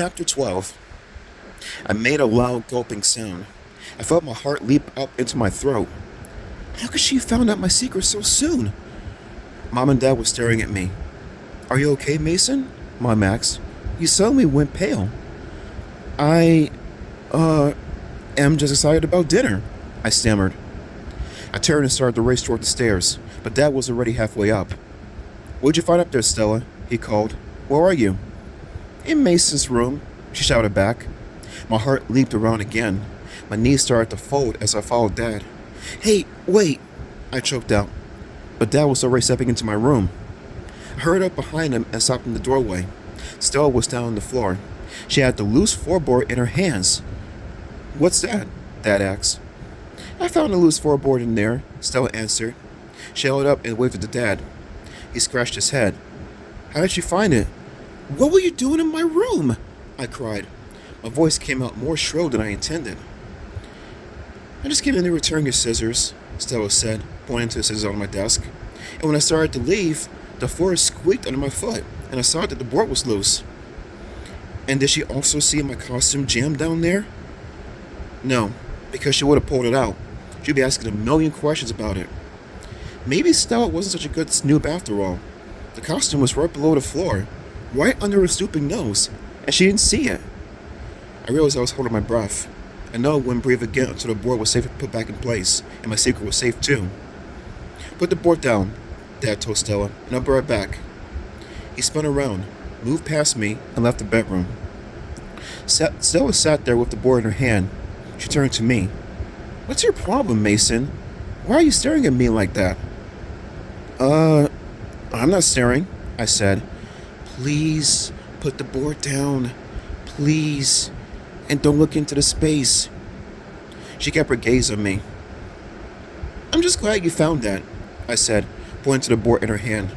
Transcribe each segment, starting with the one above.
Chapter 12. I made a loud gulping sound. I felt my heart leap up into my throat. How could she have found out my secret so soon? Mom and Dad were staring at me. Are you okay, Mason? Mom asked. You suddenly went pale. I, am just excited about dinner, I stammered. I turned and started to race toward the stairs, but Dad was already halfway up. What'd you find up there, Stella? He called. Where are you? In Mason's room, she shouted back. My heart leaped around again. My knees started to fold as I followed Dad. Hey, wait, I choked out. But Dad was already stepping into my room. I hurried up behind him and stopped in the doorway. Stella was down on the floor. She had the loose floorboard in her hands. What's that? Dad asked. I found a loose floorboard in there, Stella answered. She held it up and waved it to Dad. He scratched his head. How did you find it? What were you doing in my room? I cried. My voice came out more shrill than I intended. I just came in to return your scissors, Stella said, pointing to the scissors on my desk. And when I started to leave, the floor squeaked under my foot, and I saw that the board was loose. And did she also see my costume jammed down there? No, because she would have pulled it out. She'd be asking a million questions about it. Maybe Stella wasn't such a good snoop after all. The costume was right below the floor, right under her stooping nose, and she didn't see it. I realized I was holding my breath. I know I wouldn't breathe again until the board was safely put back in place, and my secret was safe too. Put the board down, Dad told Stella, and I'll be right back. He spun around, moved past me, and left the bedroom. Stella sat there with the board in her hand. She turned to me. What's your problem, Mason? Why are you staring at me like that? I'm not staring, I said. Please, put the board down. Please. And don't look into the space. She kept her gaze on me. I'm just glad you found that, I said, pointing to the board in her hand.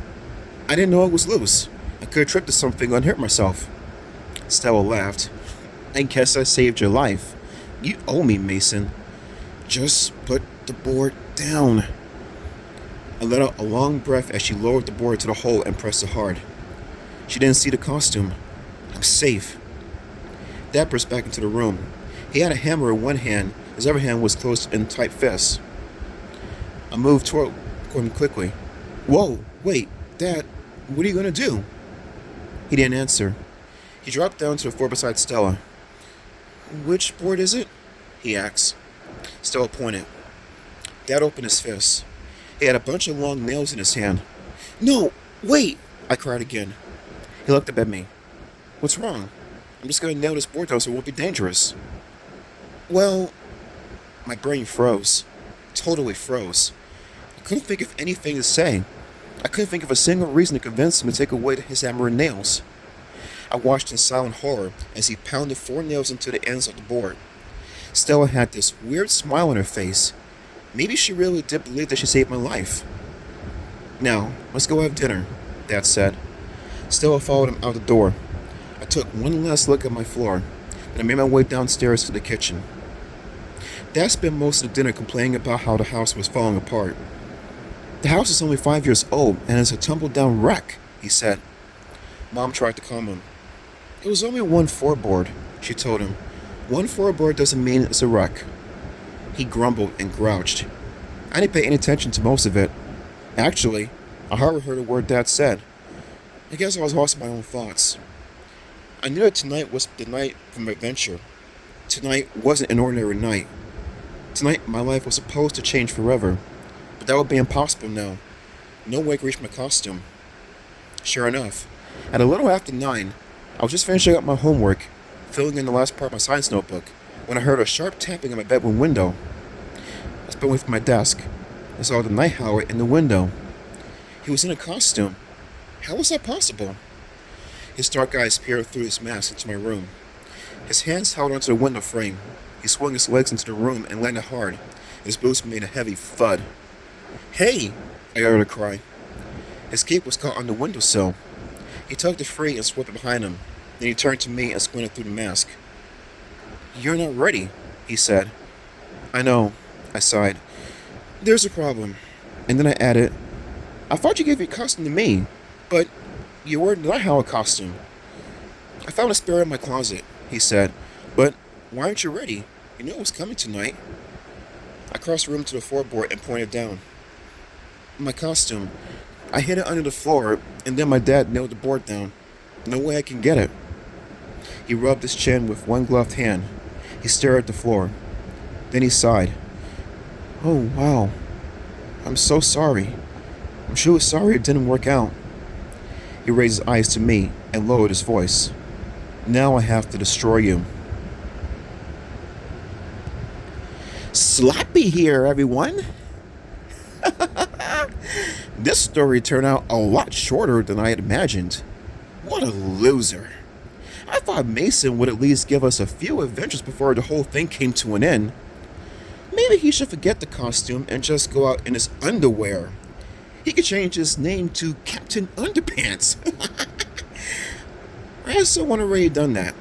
I didn't know it was loose. I could have tripped to something and hurt myself. Stella laughed. I guess I saved your life. You owe me, Mason. Just put the board down. I let out a long breath as she lowered the board to the hole and pressed it hard. She didn't see the costume. I'm safe. Dad pressed back into the room. He had a hammer in one hand. His other hand was closed in tight fists. I moved toward him quickly. Whoa, wait, Dad, what are you going to do? He didn't answer. He dropped down to the floor beside Stella. Which board is it? He asked. Stella pointed. Dad opened his fist. He had a bunch of long nails in his hand. No, wait, I cried again. He looked up at me. What's wrong? I'm just going to nail this board down so it won't be dangerous. Well, my brain froze. Totally froze. I couldn't think of anything to say. I couldn't think of a single reason to convince him to take away his hammer and nails. I watched in silent horror as he pounded 4 nails into the ends of the board. Stella had this weird smile on her face. Maybe she really did believe that she saved my life. Now, let's go have dinner, Dad said. Stella followed him out the door. I took one last look at my floor, and I made my way downstairs to the kitchen. Dad spent most of the dinner complaining about how the house was falling apart. The house is only 5 years old and is a tumble-down wreck, he said. Mom tried to calm him. It was only one floorboard, she told him. One floorboard doesn't mean it's a wreck. He grumbled and grouched. I didn't pay any attention to most of it. Actually, I hardly heard a word Dad said. I guess I was lost in my own thoughts. I knew that tonight was the night of my adventure. Tonight wasn't an ordinary night. Tonight, my life was supposed to change forever. But that would be impossible now. No way to reach my costume. Sure enough, at a little after 9, I was just finishing up my homework, filling in the last part of my science notebook, when I heard a sharp tapping on my bedroom window. I sped away from my desk and saw the night Howler in the window. He was in a costume. How was that possible? His dark eyes peered through his mask into my room. His hands held onto the window frame. He swung his legs into the room and landed hard. His boots made a heavy thud. Hey! I uttered a cry. His cape was caught on the windowsill. He tugged it free and swept it behind him. Then he turned to me and squinted through the mask. You're not ready, he said. I know, I sighed. There's a problem. And then I added, I thought you gave your costume to me, but you wore the Night Howler costume. I found a spare in my closet, he said. But why aren't you ready? You knew it was coming tonight. I crossed the room to the floorboard and pointed down. My costume. I hid it under the floor, and then my dad nailed the board down. No way I can get it. He rubbed his chin with one gloved hand. He stared at the floor. Then he sighed. Oh, wow. I'm so sorry. I'm sure sorry it didn't work out. He raised his eyes to me and lowered his voice. Now I have to destroy you. Slappy here, everyone. This story turned out a lot shorter than I had imagined. What a loser. I thought Mason would at least give us a few adventures before the whole thing came to an end. Maybe he should forget the costume and just go out in his underwear. He could change his name to Captain Underpants. I had someone already done that.